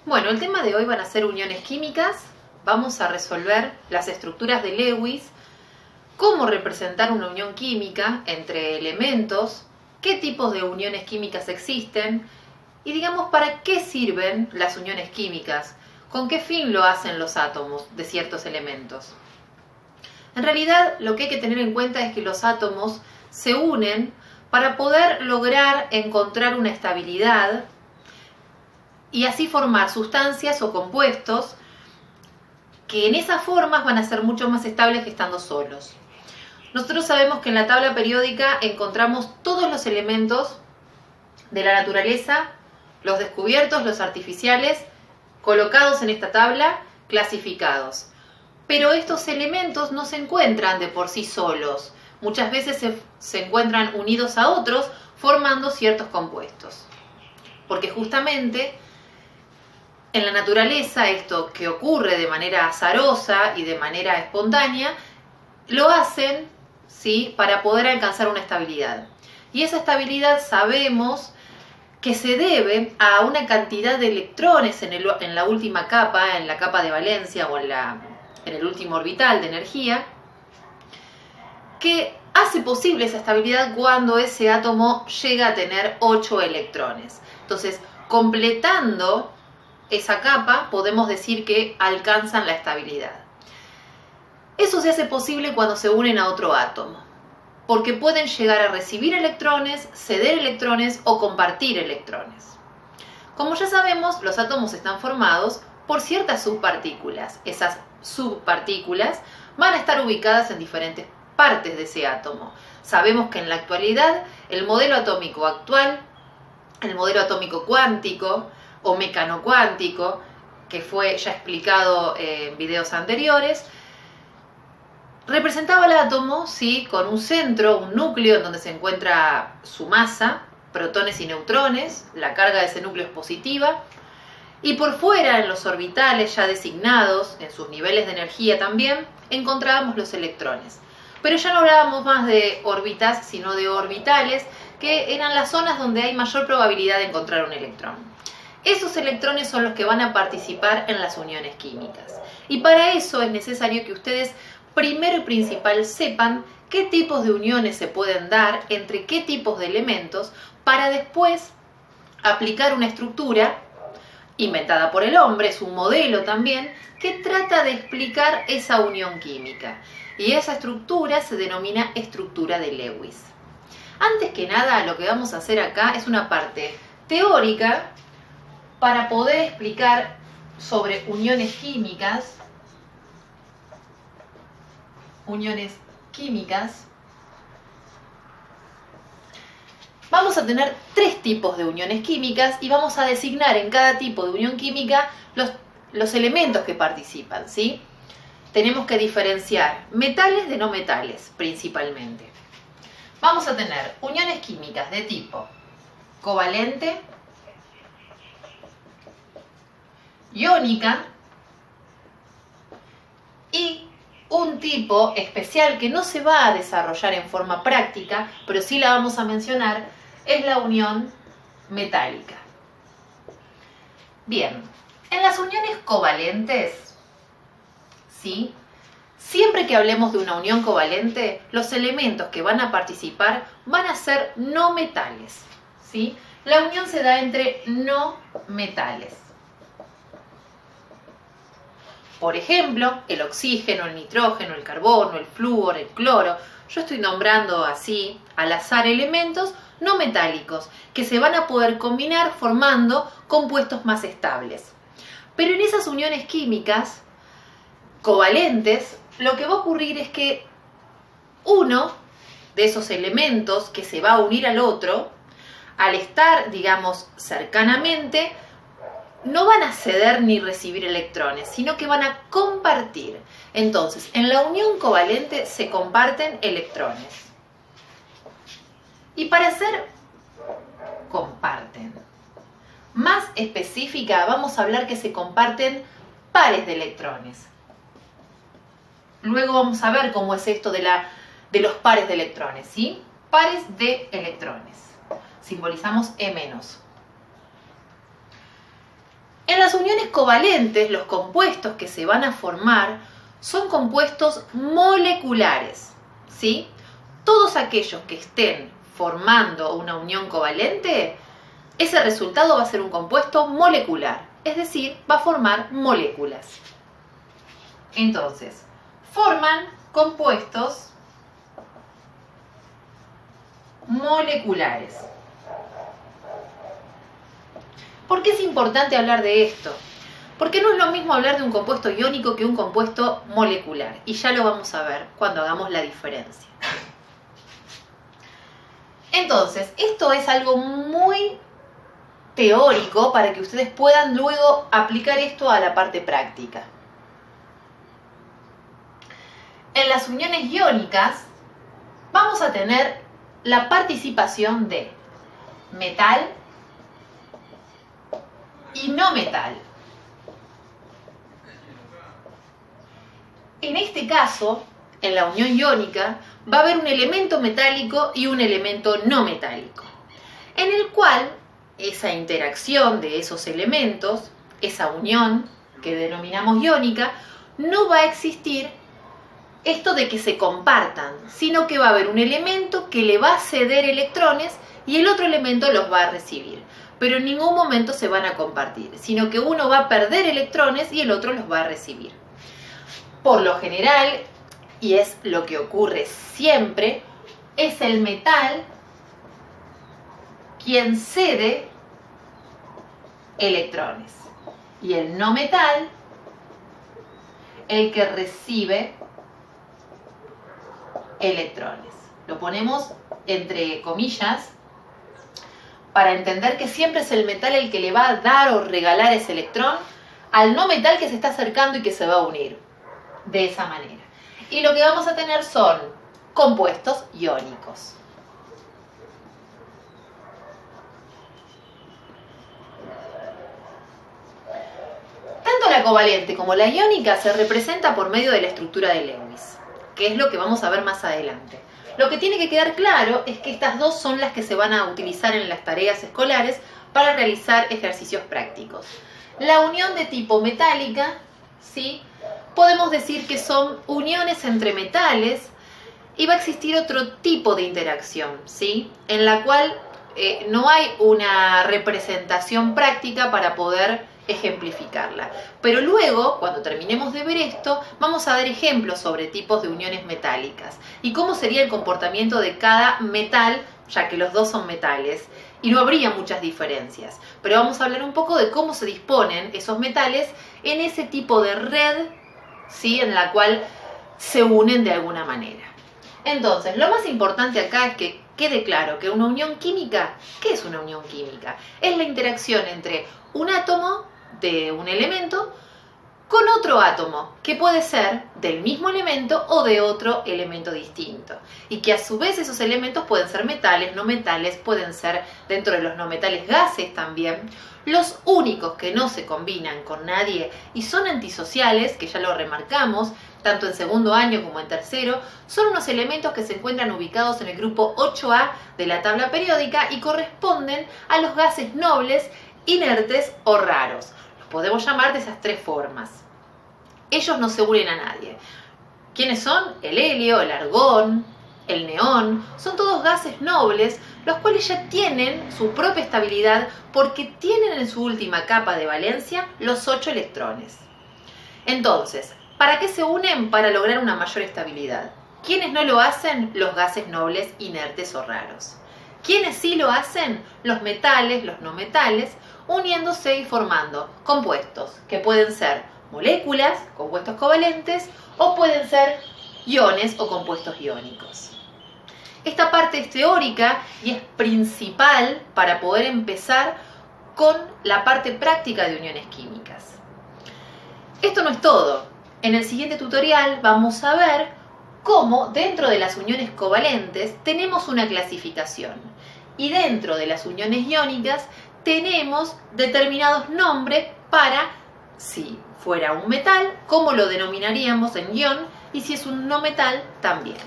Bueno, el tema de hoy van a ser uniones químicas. Vamos a resolver las estructuras de Lewis, cómo representar una unión química entre elementos, qué tipos de uniones químicas existen y digamos para qué sirven las uniones químicas, con qué fin lo hacen los átomos de ciertos elementos. En realidad, lo que hay que tener en cuenta es que los átomos se unen para poder lograr encontrar una estabilidad y así formar sustancias o compuestos que en esas formas van a ser mucho más estables que estando solos. Nosotros sabemos que en la tabla periódica encontramos todos los elementos de la naturaleza, los descubiertos, los artificiales, colocados en esta tabla, clasificados. Pero estos elementos no se encuentran de por sí solos. Muchas veces se encuentran unidos a otros, formando ciertos compuestos. Porque justamente en la naturaleza esto que ocurre de manera azarosa y de manera espontánea, lo hacen, ¿sí?, para poder alcanzar una estabilidad. Y esa estabilidad sabemos que se debe a una cantidad de electrones en la última capa, en la capa de valencia o en el último orbital de energía, que hace posible esa estabilidad cuando ese átomo llega a tener 8 electrones. Entonces, completando esa capa, podemos decir que alcanzan la estabilidad. Eso se hace posible cuando se unen a otro átomo, porque pueden llegar a recibir electrones, ceder electrones o compartir electrones. Como ya sabemos, los átomos están formados por ciertas subpartículas. Esas subpartículas van a estar ubicadas en diferentes partes de ese átomo. Sabemos que en la actualidad el modelo atómico actual, el modelo atómico cuántico o mecanocuántico, que fue ya explicado en videos anteriores, representaba el átomo, ¿sí?, con un centro, un núcleo en donde se encuentra su masa, protones y neutrones, la carga de ese núcleo es positiva, y por fuera, en los orbitales ya designados, en sus niveles de energía también, encontrábamos los electrones. Pero ya no hablábamos más de órbitas, sino de orbitales, que eran las zonas donde hay mayor probabilidad de encontrar un electrón. Esos electrones son los que van a participar en las uniones químicas. Y para eso es necesario que ustedes primero y principal sepan qué tipos de uniones se pueden dar entre qué tipos de elementos para después aplicar una estructura inventada por el hombre, es un modelo también, que trata de explicar esa unión química. Y esa estructura se denomina estructura de Lewis. Antes que nada, lo que vamos a hacer acá es una parte teórica para poder explicar sobre uniones químicas. Vamos a tener 3 tipos de uniones químicas y vamos a designar en cada tipo de unión química los elementos que participan, ¿sí? Tenemos que diferenciar metales de no metales, principalmente. Vamos a tener uniones químicas de tipo covalente, iónica y un tipo especial que no se va a desarrollar en forma práctica, pero sí la vamos a mencionar, es la unión metálica. Bien, en las uniones covalentes, ¿sí?, siempre que hablemos de una unión covalente, los elementos que van a participar van a ser no metales, ¿sí? La unión se da entre no metales. Por ejemplo, el oxígeno, el nitrógeno, el carbono, el flúor, el cloro. Yo estoy nombrando así, al azar, elementos no metálicos que se van a poder combinar formando compuestos más estables. Pero en esas uniones químicas covalentes, lo que va a ocurrir es que uno de esos elementos que se va a unir al otro, al estar, digamos, cercanamente, no van a ceder ni recibir electrones, sino que van a compartir. Entonces, en la unión covalente se comparten electrones. Y para ser comparten más específica, vamos a hablar que se comparten pares de electrones. Luego vamos a ver cómo es esto de los pares de electrones, ¿sí? Pares de electrones. Simbolizamos E-. En las uniones covalentes, los compuestos que se van a formar, son compuestos moleculares, ¿sí? Todos aquellos que estén formando una unión covalente, ese resultado va a ser un compuesto molecular, es decir, va a formar moléculas. Entonces, forman compuestos moleculares. ¿Por qué es importante hablar de esto? Porque no es lo mismo hablar de un compuesto iónico que un compuesto molecular, y ya lo vamos a ver cuando hagamos la diferencia. Entonces, esto es algo muy teórico para que ustedes puedan luego aplicar esto a la parte práctica. En las uniones iónicas vamos a tener la participación de metal y no metal. En este caso, en la unión iónica, va a haber un elemento metálico y un elemento no metálico, en el cual esa interacción de esos elementos, esa unión que denominamos iónica, no va a existir esto de que se compartan, sino que va a haber un elemento que le va a ceder electrones y el otro elemento los va a recibir. Pero en ningún momento se van a compartir, sino que uno va a perder electrones y el otro los va a recibir. Por lo general, y es lo que ocurre siempre, es el metal quien cede electrones y el no metal el que recibe electrones. Lo ponemos entre comillas para entender que siempre es el metal el que le va a dar o regalar ese electrón al no metal que se está acercando y que se va a unir de esa manera. Y lo que vamos a tener son compuestos iónicos. Tanto la covalente como la iónica se representa por medio de la estructura de Lewis, que es lo que vamos a ver más adelante. Lo que tiene que quedar claro es que estas dos son las que se van a utilizar en las tareas escolares para realizar ejercicios prácticos. La unión de tipo metálica, ¿sí? Podemos decir que son uniones entre metales y va a existir otro tipo de interacción, ¿sí? En la cual no hay una representación práctica para poder ejemplificarla. Pero luego, cuando terminemos de ver esto, vamos a dar ejemplos sobre tipos de uniones metálicas y cómo sería el comportamiento de cada metal, ya que los dos son metales, y no habría muchas diferencias. Pero vamos a hablar un poco de cómo se disponen esos metales en ese tipo de red, ¿sí? En la cual se unen de alguna manera. Entonces, lo más importante acá es que quede claro que una unión química, ¿qué es una unión química? Es la interacción entre un átomo de un elemento con otro átomo, que puede ser del mismo elemento o de otro elemento distinto. Y que a su vez esos elementos pueden ser metales, no metales, pueden ser dentro de los no metales gases también. Los únicos que no se combinan con nadie y son antisociales, que ya lo remarcamos, tanto en segundo año como en tercero, son unos elementos que se encuentran ubicados en el grupo 8A de la tabla periódica y corresponden a los gases nobles, inertes o raros. Los podemos llamar de esas tres formas. Ellos no se unen a nadie. ¿Quiénes son? El helio, el argón, el neón. Son todos gases nobles, los cuales ya tienen su propia estabilidad porque tienen en su última capa de valencia los 8 electrones. Entonces, ¿para qué se unen? Para lograr una mayor estabilidad. ¿Quiénes no lo hacen? Los gases nobles, inertes o raros. ¿Quiénes sí lo hacen? Los metales, los no metales, uniéndose y formando compuestos que pueden ser moléculas, compuestos covalentes, o pueden ser iones o compuestos iónicos. Esta parte es teórica y es principal para poder empezar con la parte práctica de uniones químicas. Esto no es todo. En el siguiente tutorial vamos a ver cómo dentro de las uniones covalentes tenemos una clasificación y dentro de las uniones iónicas tenemos determinados nombres para, si fuera un metal, cómo lo denominaríamos en ion, y si es un no metal, también.